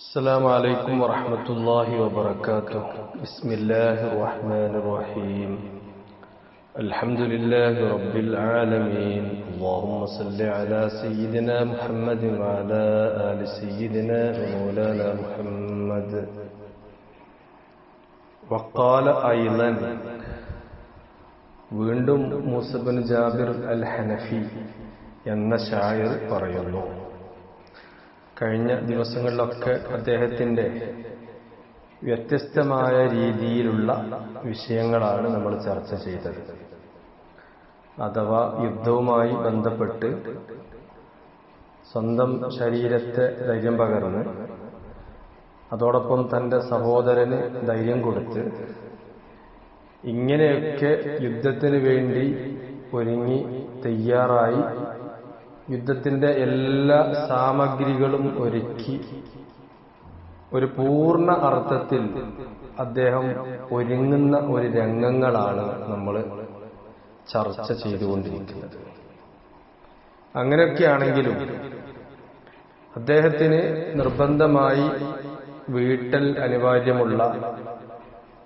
السلام عليكم ورحمة الله وبركاته. بسم الله الرحمن الرحيم. الحمد لله رب العالمين. اللهم صل على سيدنا محمد وعلى آل سيدنا ومولانا محمد. وقال أيضا വീണ്ടും മൂസ ബിൻ ജാബിർ അൽ ഹനഫി എന്ന ശായർ പറയുന്നു, കഴിഞ്ഞ ദിവസങ്ങളിലൊക്കെ അദ്ദേഹത്തിൻ്റെ വ്യത്യസ്തമായ രീതിയിലുള്ള വിഷയങ്ങളാണ് നമ്മൾ ചർച്ച ചെയ്തത്. അഥവാ യുദ്ധവുമായി ബന്ധപ്പെട്ട് സ്വന്തം ശരീരത്തെ ധൈര്യം പകർന്ന് അതോടൊപ്പം തൻ്റെ സഹോദരന് ധൈര്യം കൊടുത്ത് ഇങ്ങനെയൊക്കെ യുദ്ധത്തിന് വേണ്ടി ഒരുങ്ങി തയ്യാറായി യുദ്ധത്തിന്റെ എല്ലാ സാമഗ്രികളും ഒരുക്കി ഒരു പൂർണ്ണ അർത്ഥത്തിൽ അദ്ദേഹം ഒരുങ്ങുന്ന ഒരു രംഗങ്ങളാണ് നമ്മൾ ചർച്ച ചെയ്തുകൊണ്ടിരിക്കുന്നത്. അങ്ങനെയൊക്കെയാണെങ്കിലും അദ്ദേഹത്തിന് നിർബന്ധമായി വീട്ടൽ അനിവാര്യമുള്ള,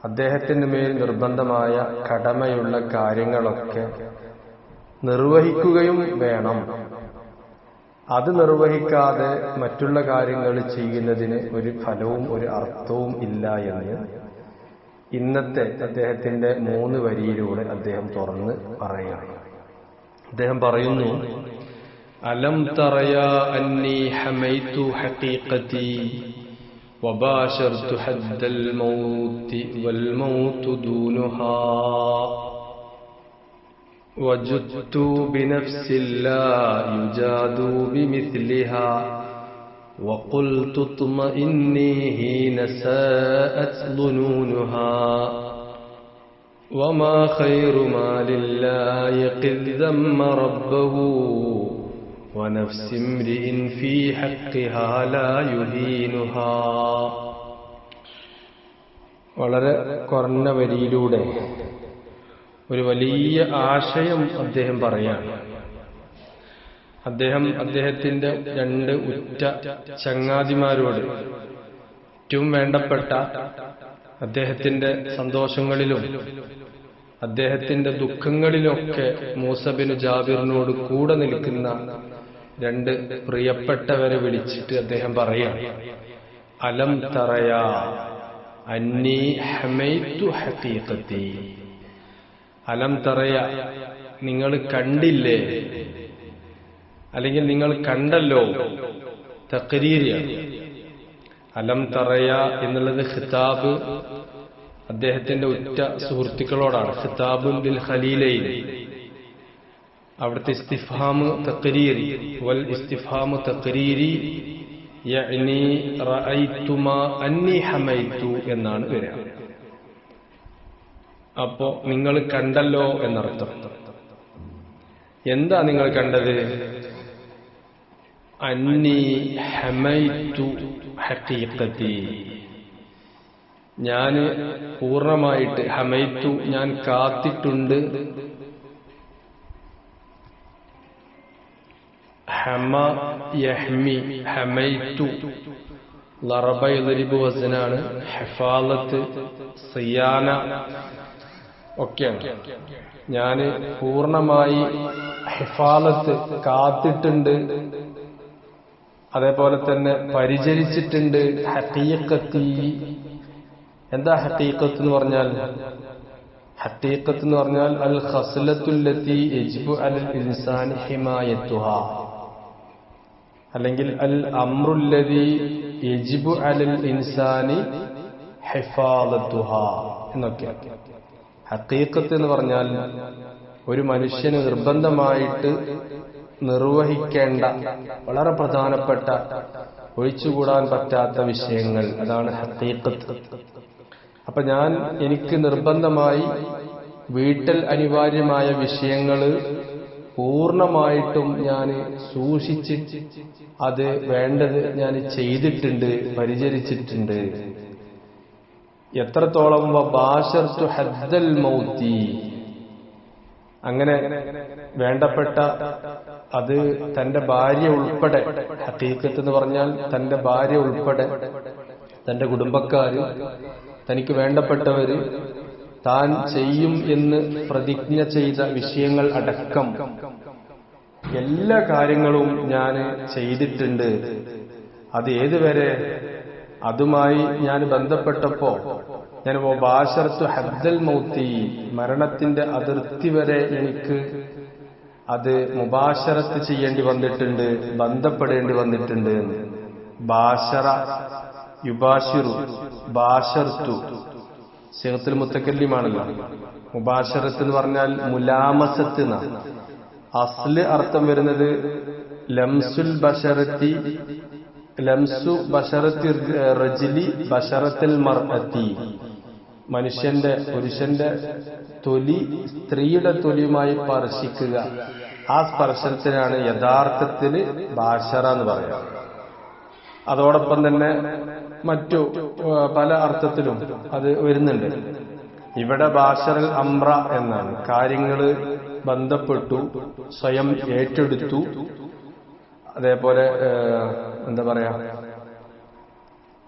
അദ്ദേഹത്തിന് മേൽ നിർബന്ധമായ കടമയുള്ള കാര്യങ്ങളൊക്കെ നിർവഹിക്കുകയും വേണം. അത് നിർവഹിക്കാതെ മറ്റുള്ള കാര്യങ്ങൾ ചെയ്യുന്നതിന് ഒരു ഫലവും ഒരു അർത്ഥവും ഇല്ല എന്ന് ഇന്നത്തെ അദ്ദേഹത്തിന്റെ 3 വരിയിലൂടെ അദ്ദേഹം തുറന്ന് പറയുകയാണ്. അദ്ദേഹം പറയുന്നു, അലം തറയാ അന്നി ഹമൈതു ഹഖീഖതി വബാശർതു ഹദ്ദൽ മൗതി വൽ മൗതു ദൂനുഹാ وجدت بنفس لا يجاد بمثلها وقلت اطمئني حين ساءت ظنونها وما خير ما لله قد ذم ربه ونفس امرئ في حقها لا يهينها. വളരെ കുറഞ്ഞ വരിയിലൂടെ ഒരു വലിയ ആശയം അദ്ദേഹം പറയാണ്. അദ്ദേഹത്തിന്റെ 2 ഉറ്റ ചങ്ങാതിമാരോട് ഏറ്റവും വേണ്ടപ്പെട്ട, അദ്ദേഹത്തിന്റെ സന്തോഷങ്ങളിലും അദ്ദേഹത്തിന്റെ ദുഃഖങ്ങളിലൊക്കെ മൂസ ബിൻ ജാബിറിനോട് കൂടെ നിൽക്കുന്ന 2 പ്രിയപ്പെട്ടവരെ വിളിച്ചിട്ട് അദ്ദേഹം പറയാണ്, അലം തറയാ അന്നി ഹമൈതു ഹഖീഖതി. അലം തറയ, നിങ്ങൾ കണ്ടില്ലേ, അല്ലെങ്കിൽ നിങ്ങൾ കണ്ടല്ലോ. തഖരീരിയാണ്. അലം തറയ എന്നുള്ളത് ഖിതാബ് അദ്ദേഹത്തിന്റെ ഉറ്റ സുഹൃത്തുക്കളോടാണ്. ഖിതാബുൻ ലിൽ ഖലീലൈൻ. അവിടുത്തെ ഇസ്തിഫ്ഹാമു തഖരീരി. വൽ ഇസ്തിഫ്ഹാമു തഖരീരി യഅനി റഅയ്തുമാ അന്നി ഹമൈതു എന്നാണ് വരിക. അപ്പോ നിങ്ങൾ കണ്ടല്ലോ എന്നർത്ഥം. എന്താ നിങ്ങൾ കണ്ടത്? അന്നി ഹമൈതു ഹഖീഖതി, ഞാൻ പൂർണ്ണമായിട്ട്, ഹമൈതു ഞാൻ കാത്തിട്ടുണ്ട്, ഹമ യഹ്മി, ഹമൈതു ലറബ യദ്രിബു വസ്നാണ്. ഹിഫാലത്ത്, സിയാന ഒക്കെയാണ്. ഞാൻ പൂർണ്ണമായി ഹിഫാലത്ത് കാത്തിട്ടുണ്ട്, അതേപോലെ തന്നെ പരിചരിച്ചിട്ടുണ്ട്. ഹഖീഖത്തി, എന്താ ഹഖീഖത്ത് എന്ന് പറഞ്ഞാൽ? ഹഖീഖത്ത് എന്ന് പറഞ്ഞാൽ അൽ ഖസ്ലത്തുല്ലതി യജ്ബു അലൽ ഇൻസാനി ഹിമായത്തുഹാ, അല്ലെങ്കിൽ അൽ അംറുല്ലതി യജ്ബു അലൽ ഇൻസാനി ഹിഫാലത്തുഹാ എന്നൊക്കെ. ഹഖീഖത്ത് എന്ന് പറഞ്ഞാൽ ഒരു മനുഷ്യന് നിർബന്ധമായിട്ട് നിർവഹിക്കേണ്ട വളരെ പ്രധാനപ്പെട്ട, ഒഴിച്ചുകൂടാൻ പറ്റാത്ത വിഷയങ്ങൾ, അതാണ് ഹഖീഖത്ത്. അപ്പൊ എനിക്ക് നിർബന്ധമായി വീട്ടൽ അനിവാര്യമായ വിഷയങ്ങൾ പൂർണ്ണമായിട്ടും ഞാൻ സൂക്ഷിച്ച് അത് വേണ്ടത് ഞാൻ ചെയ്തിട്ടുണ്ട്, പരിചരിച്ചിട്ടുണ്ട്. എത്രത്തോളം? വബാശർതു ഹദ്ദൽ മൗതി, അങ്ങനെ വേണ്ടപ്പെട്ട അത് തന്റെ ഭാര്യ ഉൾപ്പെടെ, ഹഖീഖത്ത് എന്ന് പറഞ്ഞാൽ തന്റെ ഭാര്യ ഉൾപ്പെടെ, തന്റെ കുടുംബക്കാര്, തനിക്ക് വേണ്ടപ്പെട്ടവര്, താൻ ചെയ്യും എന്ന് പ്രതിജ്ഞ ചെയ്ത വിഷയങ്ങൾ അടക്കം എല്ലാ കാര്യങ്ങളും ഞാൻ ചെയ്തിട്ടുണ്ട്. അത് ഏതുവരെ? അതുമായി ഞാൻ ബന്ധപ്പെട്ടപ്പോ ഞാൻ മുബാശറത്തു ഹദ്ദൽ മൗത്തി, മരണത്തിന്റെ അതിർത്തി വരെ എനിക്ക് അത് മുബാശറത്ത് ചെയ്യേണ്ടി വന്നിട്ടുണ്ട്, ബന്ധപ്പെടേണ്ടി വന്നിട്ടുണ്ട്. ബാശറ യുബാശിറു, ബാശർത്തു സിഗത്തുൽ മുത്തക്കല്ലിമാണല്ലോ. മുബാശറത്ത് എന്ന് പറഞ്ഞാൽ മുലാമസത്ത് എന്നാണ്. അസ്ല് അർത്ഥം വരുന്നത് ലംസുൽ ബശറത്തി, ലംസു ബശറത്തി റജ്ലി ബശറത്തുൽ മർഅത്തി, മനുഷ്യന്റെ, പുരുഷന്റെ തൊലി സ്ത്രീയുടെ തൊലിയുമായി സ്പർശിക്കുക. ആ സ്പർശനത്തിനാണ് യഥാർത്ഥത്തിൽ ബാശറ എന്ന് പറയുക. അതോടൊപ്പം തന്നെ മറ്റു പല അർത്ഥത്തിലും അത് വരുന്നുണ്ട്. ഇവിടെ ബാശറൽ അംറ എന്നാണ്. കാര്യങ്ങള് ബന്ധപ്പെട്ടു, സ്വയം ഏറ്റെടുത്തു. അതേപോലെ എന്താ പറയാ,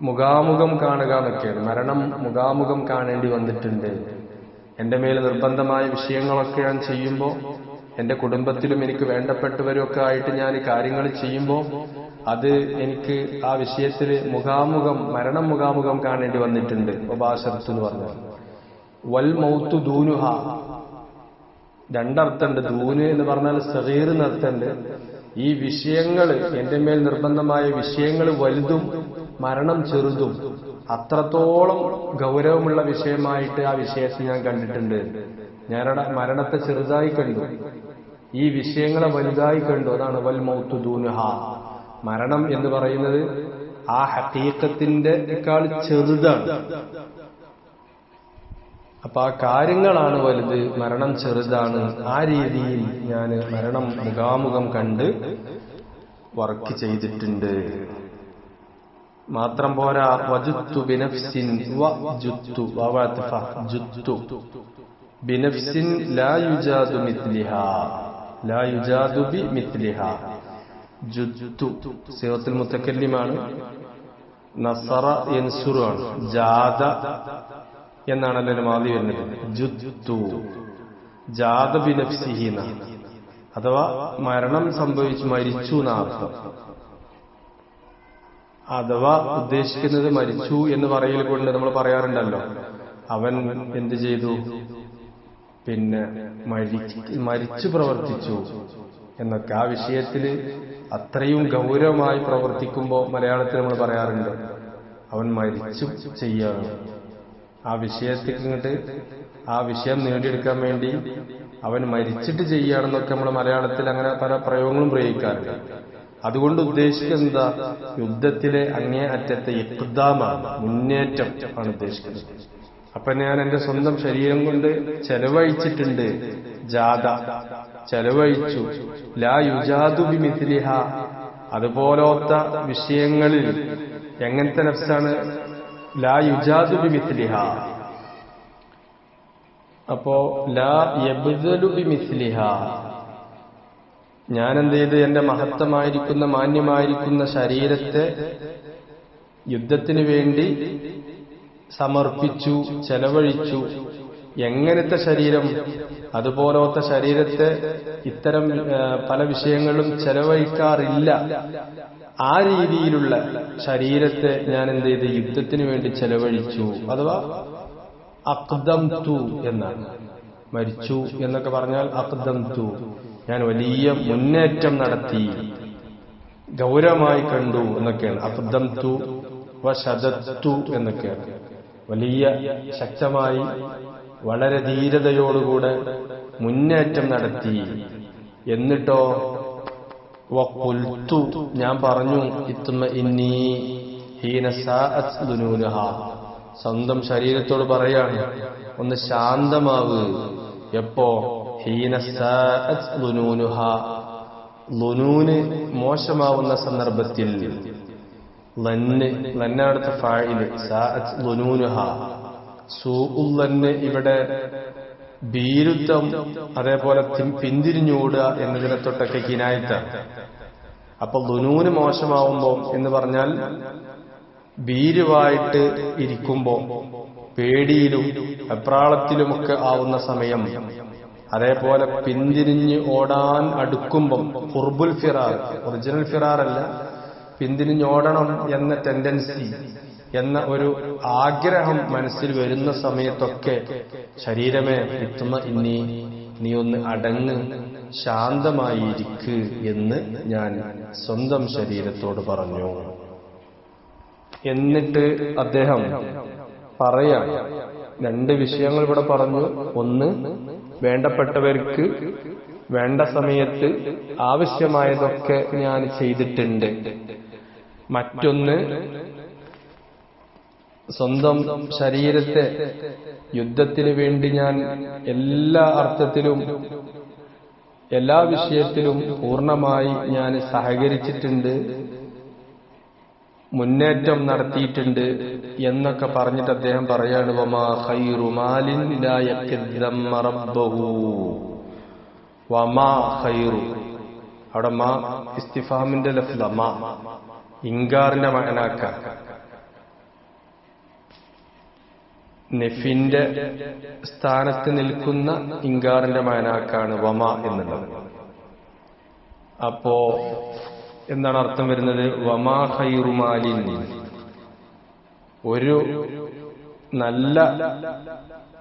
മുഖാമുഖം കാണുക എന്നൊക്കെയാണ്. മരണം മുഖാമുഖം കാണേണ്ടി വന്നിട്ടുണ്ട്. എന്റെ മേൽ നിർബന്ധമായ വിഷയങ്ങളൊക്കെ ഞാൻ ചെയ്യുമ്പോൾ, എന്റെ കുടുംബത്തിലും എനിക്ക് വേണ്ടപ്പെട്ടവരും ഒക്കെ ആയിട്ട് ഞാൻ കാര്യങ്ങൾ ചെയ്യുമ്പോൾ അത് എനിക്ക് ആ വിഷയത്തിൽ മരണം മുഖാമുഖം കാണേണ്ടി വന്നിട്ടുണ്ട്. മുബാശറത്ത് എന്ന് പറഞ്ഞാൽ വൽ മൗത്തു ദൂനുഹ, രണ്ടർത്ഥമുണ്ട്. ദൂന് എന്ന് പറഞ്ഞാൽ സഗീർ എന്നർത്ഥമുണ്ട്. ഈ വിഷയങ്ങൾ, എന്റെ മേൽ നിർബന്ധമായ വിഷയങ്ങൾ വലുതും മരണം ചെറുതും, അത്രത്തോളം ഗൗരവമുള്ള വിഷയമായിട്ട് ആ വിഷയത്തെ ഞാൻ കണ്ടിട്ടുണ്ട്. ഞാനവിടെ മരണത്തെ ചെറുതായി കണ്ടു, ഈ വിഷയങ്ങളെ വലുതായി കണ്ടു. അതാണ് വൽ മൗത്തു ദൂനുഹ. മരണം എന്ന് പറയുന്നത് ആ ഹഖീഖത്തിന്റെക്കാൾ ചെറുതാണ്. അപ്പൊ ആ കാര്യങ്ങളാണ് വലുത്, മരണം ചെറുതാണ്. ആ രീതിയിൽ ഞാൻ മരണം മുഖാമുഖം കണ്ട് വർക്ക് ചെയ്തിട്ടുണ്ട്. മാത്രം പോരാ, വജുത്തു ബിനഫ്സിൻ വജുത്തു വവഅത്ഫ ജുത്തു ബിനഫ്സിൻ ലാ യുജാദു മിത്ലിഹാ, ലാ യുജാദു ബിമിത്ലിഹാ. ജുത്തു സിഗത്തുൽ മുത്തക്കല്ലിമാണ്. നസറ യൻസുറു ആണ്. ജാദ എന്നാണല്ലോ മാദി വരുന്നത്. ജുത്തു ജാദ ബിനഫ്സിഹി എന്നാണ്. അഥവാ മരണം സംഭവിച്ചു, മരിച്ചു എന്നർത്ഥം. അഥവാ ഉദ്ദേശിക്കുന്നത് മരിച്ചു എന്ന് പറയൽ കൊണ്ട് നമ്മൾ പറയാറുണ്ടല്ലോ, അവൻ എന്ത് ചെയ്തു, പിന്നെ മരിച്ചു പ്രവർത്തിച്ചു എന്നൊക്കെ. ആ വിഷയത്തില് അത്രയും ഗൗരവമായി പ്രവർത്തിക്കുമ്പോൾ മലയാളത്തിൽ നമ്മൾ പറയാറുണ്ട്, അവൻ മരിച്ചു ചെയ്യാണ്. ആ വിഷയത്തേക്ക് ഇങ്ങോട്ട് ആ വിഷയം നേടിയെടുക്കാൻ വേണ്ടി അവൻ മരിച്ചിട്ട് ചെയ്യുകയാണെന്നൊക്കെ നമ്മൾ മലയാളത്തിൽ അങ്ങനെ പല പ്രയോഗങ്ങളും പ്രയോഗിക്കാറുണ്ട്. അതുകൊണ്ട് ഉദ്ദേശിക്കുന്നത് എന്താ? യുദ്ധത്തിലെ അങ്ങേ അറ്റത്തെ ഇഖ്ദാമാണ്, മുന്നേറ്റം ആണ് ഉദ്ദേശിക്കുന്നത്. അപ്പൊ ഞാൻ എന്റെ സ്വന്തം ശരീരം കൊണ്ട് ചെലവഴിച്ചിട്ടുണ്ട്. ജാദ ചെലവഴിച്ചു. ലാ യുജാദു ബിമിത്ലിഹ, അതുപോലത്തെ വിഷയങ്ങളിൽ എങ്ങനത്തെ നഫ്സാണ്? ലാ യുജാദു ബിമിത്ലിഹ. അപ്പോ ലാ യബ്ദലു ബിമിത്ലിഹ, ഞാൻ എന്ത് ചെയ്ത് എന്റെ മഹത്തമായിരിക്കുന്ന മാന്യമായിരിക്കുന്ന ശരീരത്തെ യുദ്ധത്തിന് വേണ്ടി സമർപ്പിച്ചു, ചെലവഴിച്ചു. എങ്ങനത്തെ ശരീരം? അതുപോലത്തെ ശരീരത്തെ ഇത്തരം പല വിഷയങ്ങളും ചെലവഴിക്കാറില്ല. ആ രീതിയിലുള്ള ശരീരത്തെ ഞാൻ എന്ത് ചെയ്ത് യുദ്ധത്തിന് വേണ്ടി ചെലവഴിച്ചു. അഥവാ അഖ്ദംതു എന്നാണ്. മരിച്ചു എന്നൊക്കെ പറഞ്ഞാൽ അഖ്ദംതു, ഞാൻ വലിയ മുന്നേറ്റം നടത്തി, ഗൗരവമായി കണ്ടു എന്നൊക്കെയാണ്. അഖ്ദംതു വശദത്തു എന്നൊക്കെയാണ്. വലിയ ശക്തമായി വളരെ ധീരതയോടുകൂടെ മുന്നേറ്റം നടത്തി. എന്നിട്ടോ വഖുൽതു, ഞാൻ പറഞ്ഞു, ഇത്മഇന്നീ ഹീന സാഅത് ദുനൂനുഹ, സ്വന്തം ശരീരത്തോട് പറയാണ്, ഒന്ന് ശാന്തമാവ്. എപ്പോ? ഹീന സാഅത് ദുനൂനുഹ, ദുനൂന് മോശമാവുന്ന സന്ദർഭത്തിൽ. ലന്നടുത്ത ഫാഇല്, സാഅത് ദുനൂനുഹ. സൂഉൽ ലന്ന് ഇവിടെ ഭീരുത്വം, അതേപോലെ പിന്തിരിഞ്ഞോടുക എന്നതിനെ തൊട്ടൊക്കെ കിനായത്താണ്. അപ്പൊ ദുനൂന് മോശമാവുമ്പോ എന്ന് പറഞ്ഞാൽ ഭീരുവായിട്ട് ഇരിക്കുമ്പോ, പേടിയിലും അപ്രാളത്തിലുമൊക്കെ ആവുന്ന സമയം, അതേപോലെ പിന്തിരിഞ്ഞ് ഓടാൻ അടുക്കുമ്പം, ഖുർബുൽ ഫിറാർ, ഒറിജിനൽ ഫിറാർ അല്ല, പിന്തിരിഞ്ഞോടണം എന്ന ടെൻഡൻസി, എന്ന ഒരു ആഗ്രഹം മനസ്സിൽ വരുന്ന സമയത്തൊക്കെ ശരീരമേ നീ ഒന്ന് അടങ്ങ്, ശാന്തമായിരിക്ക് എന്ന് ഞാൻ സ്വന്തം ശരീരത്തോട് പറഞ്ഞു. എന്നിട്ട് അദ്ദേഹം പറയാം, രണ്ട് വിഷയങ്ങൾ ഇവിടെ പറഞ്ഞു. ഒന്ന്, വേണ്ടപ്പെട്ടവർക്ക് വേണ്ട സമയത്ത് ആവശ്യമായതൊക്കെ ഞാൻ ചെയ്തിട്ടുണ്ട്. മറ്റൊന്ന്, സ്വന്തം ശരീരത്തെ യുദ്ധത്തിന് വേണ്ടി ഞാൻ എല്ലാ അർത്ഥത്തിലും എല്ലാ വിഷയത്തിലും പൂർണ്ണമായി ഞാൻ സഹകരിച്ചിട്ടുണ്ട്, മുന്നേറ്റം നടത്തിയിട്ടുണ്ട് എന്നൊക്കെ പറഞ്ഞിട്ട് അദ്ദേഹം പറയാണ്, വമാ ഖൈറു മാലിൻ ലാ യഖ്ദമ്മ റബ്ബഹു. വമാ ഖൈറു, അവിടെ മാ ഇസ്തിഫാമിന്റെ ലഫ്ള, മാ ഇൻകാറിന്റെ മഅനാക്ക, നെഫിന്റെ സ്ഥാനത്ത് നിൽക്കുന്ന ഇൻകാറിന്റെ മഅനാക്കാണ് വമ എന്നുള്ളത്. അപ്പോ എന്താണ് അർത്ഥം വരുന്നത്? വമാ ഖൈറു മാലിൻ, ഒരു നല്ല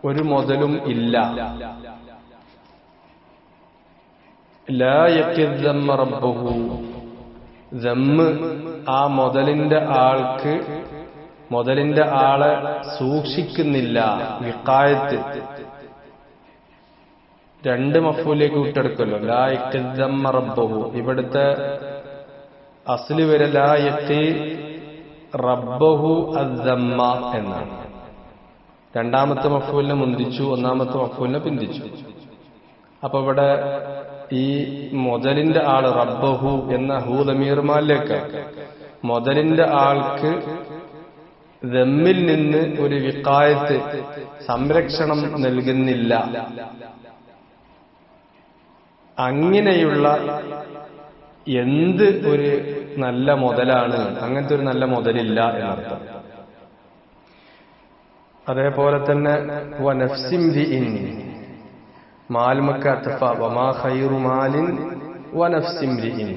ഒരു മുതലും ഇല്ല, ലാ യഖ്ദമ്മ റബ്ബഹു, ദമ്മ് ആ മുതലിന്റെ ആളെ സൂക്ഷിക്കുന്നില്ല. വിഖായത്ത് രണ്ട് മഫൂലേക്ക് വിട്ടെടുക്കല്ലോ, ലാ യഖ്ദമ്മ റബ്ബഹു. ഇവിടുത്തെ അസ്ലി വരെ ലാ യഖി റബ്ബഹു അദ്ദമ്മ എന്നാണ്. രണ്ടാമത്തെ മഫൂലിനെ മുന്തിച്ചു, ഒന്നാമത്തെ മഫൂലിനെ പിന്തിച്ചു. അപ്പൊ ഇവിടെ ഈ മുതലിന്റെ ആള് റബ്ബഹു എന്ന ഹൂ ദമീർമാലിലേക്ക്, മുതലിന്റെ ആൾക്ക് ദമ്മിൽ നിന്ന് ഒരു വിഖായത്ത്, സംരക്ഷണം നൽകുന്നില്ല. അങ്ങനെയുള്ള എന്ത് ഒരു നല്ല മുതലാണ്, അങ്ങനത്തെ ഒരു നല്ല മുതലില്ല എന്നർത്ഥം. അതേപോലെ തന്നെ വനഫ്സിം ദിഇൻ മാൽമക്കത്തഫ വമാ ഖൈറു മാലിൻ വനഫ്സിം ദിഇൻ,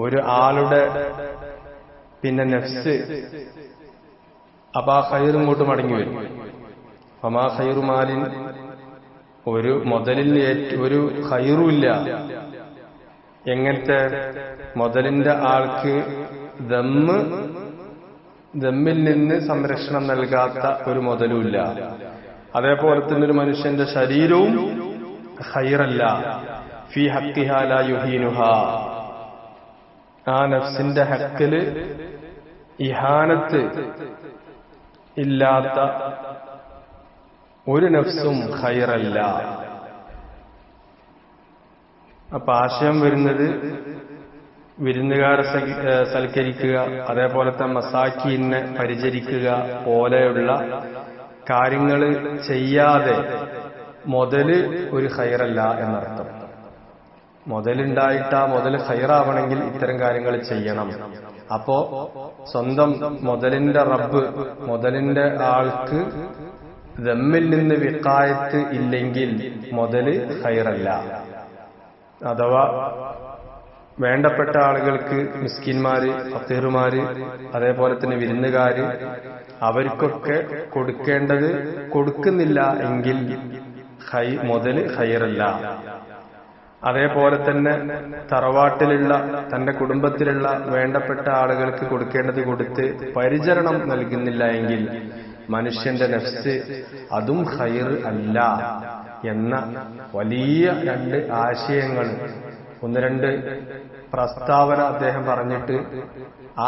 ഒരു ആളുടെ പിന്നെ നഫ്സ്, അപ്പൊ ആ ഖൈർ ഇങ്ങോട്ട് മടങ്ങി വരും. വമാ ഖൈറു മാലിൻ, ഒരു മുതലിൽ ഒരു ഖൈറുമില്ല. എങ്ങനത്തെ മുതലിന്റെ ആൾക്ക് ദമ്മിൽ നിന്ന് സംരക്ഷണം നൽകാത്ത ഒരു മുതലുമില്ല. അതേപോലെ തന്നെ ഒരു മനുഷ്യന്റെ ശരീരവും ഖൈറല്ല. ഫീ ഹഖ്ഖിഹാ ലാ യുഹീനുഹാ, ആ നഫ്സിന്റെ ഹക്കില് ഇഹാനത്ത് ഇല്ലാത്ത ഒരു നഫ്സും ഖൈറല്ല. അപ്പൊ ആശയം വരുന്നത്, വിരുന്നുകാരെ സൽക്കരിക്കുക, അതേപോലെ തന്നെ മസാക്കീനെ പരിചരിക്കുക പോലെയുള്ള കാര്യങ്ങൾ ചെയ്യാതെ മുതല് ഒരു ഖൈറല്ല എന്നർത്ഥം. മുതലുണ്ടായിട്ട് ആ മുതൽ ഖൈറാവണമെങ്കിൽ ഇത്തരം കാര്യങ്ങൾ ചെയ്യണം. അപ്പോ സ്വന്തം മുതലിന്റെ റബ്ബ്, മുതലിന്റെ ആൾക്ക് ദമ്മിൽ നിന്ന് വിഖായത്ത് ഇല്ലെങ്കിൽ മുതല് ഖൈറല്ല. അഥവാ വേണ്ടപ്പെട്ട ആളുകൾക്ക്, മിസ്കിന്മാര്, ഫഖീറുമാര്, അതേപോലെ തന്നെ വിരുന്നുകാര്, അവർക്കൊക്കെ കൊടുക്കേണ്ടത് കൊടുക്കുന്നില്ല എങ്കിൽ മുതല് ഖൈറല്ല. അതേപോലെ തന്നെ തറവാട്ടിലുള്ള തന്റെ കുടുംബത്തിലുള്ള വേണ്ടപ്പെട്ട ആളുകൾക്ക് കൊടുക്കേണ്ടത് കൊടുത്ത് പരിചരണം നൽകുന്നില്ല എങ്കിൽ മനുഷ്യന്റെ നഫ്സ് അതും ഖൈർ അല്ല എന്ന വലിയ രണ്ട് ആശയങ്ങൾ, ഒന്ന് രണ്ട് പ്രസ്താവന അദ്ദേഹം പറഞ്ഞിട്ട്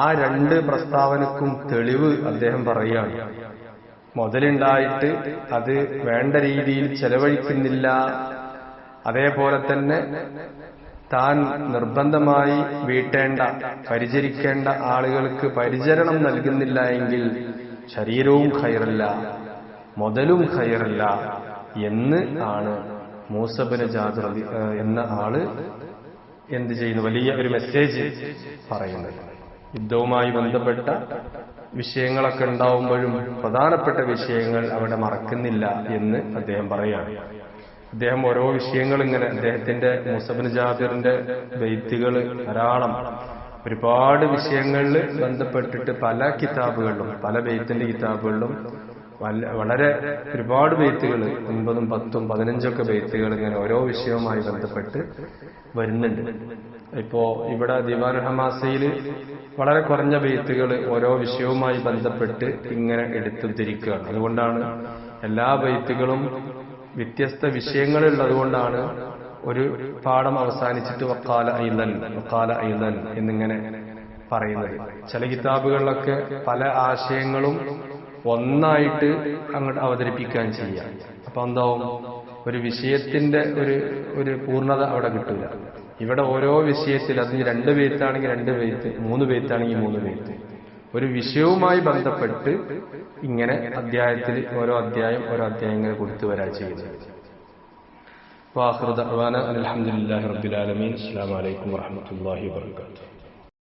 ആ രണ്ട് പ്രസ്താവനക്കും തെളിവ് അദ്ദേഹം പറയുകയാണ്. മുതലുണ്ടായിട്ട് അത് വേണ്ട രീതിയിൽ ചെലവഴിക്കുന്നില്ല, അതേപോലെ തന്നെ താൻ നിർബന്ധമായി വീട്ടേണ്ട, പരിചരിക്കേണ്ട ആളുകൾക്ക് പരിചരണം നൽകുന്നില്ല എങ്കിൽ ശരീരവും ഖൈറല്ല, മുതലും ഖൈറല്ല. എന്ന് ആണ് മൂസ ഇബ്നു ജാബിർ എന്ന ആള് എന്ത് ചെയ്യുന്നു, വലിയ ഒരു മെസ്സേജ് പറയുന്നത്. യുദ്ധവുമായി ബന്ധപ്പെട്ട വിഷയങ്ങളൊക്കെ ഉണ്ടാവുമ്പോഴും പ്രധാനപ്പെട്ട വിഷയങ്ങൾ അവിടെ മറക്കുന്നില്ല എന്ന് അദ്ദേഹം പറയാണ്. അദ്ദേഹം ഓരോ വിഷയങ്ങൾ ഇങ്ങനെ അദ്ദേഹത്തിന്റെ മൂസ ഇബ്നു ജാബിറിന്റെ ബൈത്തുകൾ ധാരാളം ഒരുപാട് വിഷയങ്ങളിൽ ബന്ധപ്പെട്ടിട്ട് പല കിതാബുകളിലും പല ബൈത്തിന്റെ കിതാബുകളിലും വളരെ ഒരുപാട് ബൈത്തുകൾ 9, 10, 15 ബൈത്തുകൾ ഇങ്ങനെ ഓരോ വിഷയവുമായി ബന്ധപ്പെട്ട് വരുന്നുണ്ട്. ഇപ്പോ ഇവിടെ ദിവാനുൽ ഹമാസയിൽ വളരെ കുറഞ്ഞ ബൈത്തുകൾ ഓരോ വിഷയവുമായി ബന്ധപ്പെട്ട് ഇങ്ങനെ എടുത്തുദ്ധരിക്കുകയാണ്. അതുകൊണ്ടാണ് എല്ലാ ബൈത്തുകളും വ്യത്യസ്ത വിഷയങ്ങളുള്ളതുകൊണ്ടാണ് ഒരു പാഠം അവസാനിച്ചിട്ട് വഖാല ഐലൻ എന്നിങ്ങനെ പറയുന്നത്. ചില കിതാബുകളിലൊക്കെ പല ആശയങ്ങളും ഒന്നായിട്ട് അങ്ങോട്ട് അവതരിപ്പിക്കാൻ ചെയ്യാം. അപ്പൊ എന്താവും, ഒരു വിഷയത്തിന്റെ ഒരു പൂർണ്ണത അവിടെ കിട്ടില്ല. ഇവിടെ ഓരോ വിഷയത്തിൽ അതിന് 2 ബൈത്താണെങ്കിൽ 2 ബൈത്ത്, 3 ബൈത്താണെങ്കിൽ 3 ബൈത്ത്, ഒരു വിഷയവുമായി ബന്ധപ്പെട്ട് ഇങ്ങനെ അധ്യായത്തിൽ ഓരോ അധ്യായം ഇങ്ങനെ കൊടുത്തു വരാ ചെയ്യുന്നത്. വാഖിറു ദഅ്വാനാ അൽഹംദുലില്ലാഹി റബ്ബിൽ ആലമീൻ. അസ്സലാമു അലൈക്കും വറഹ്മത്തുള്ളാഹി വബറകാതുഹു.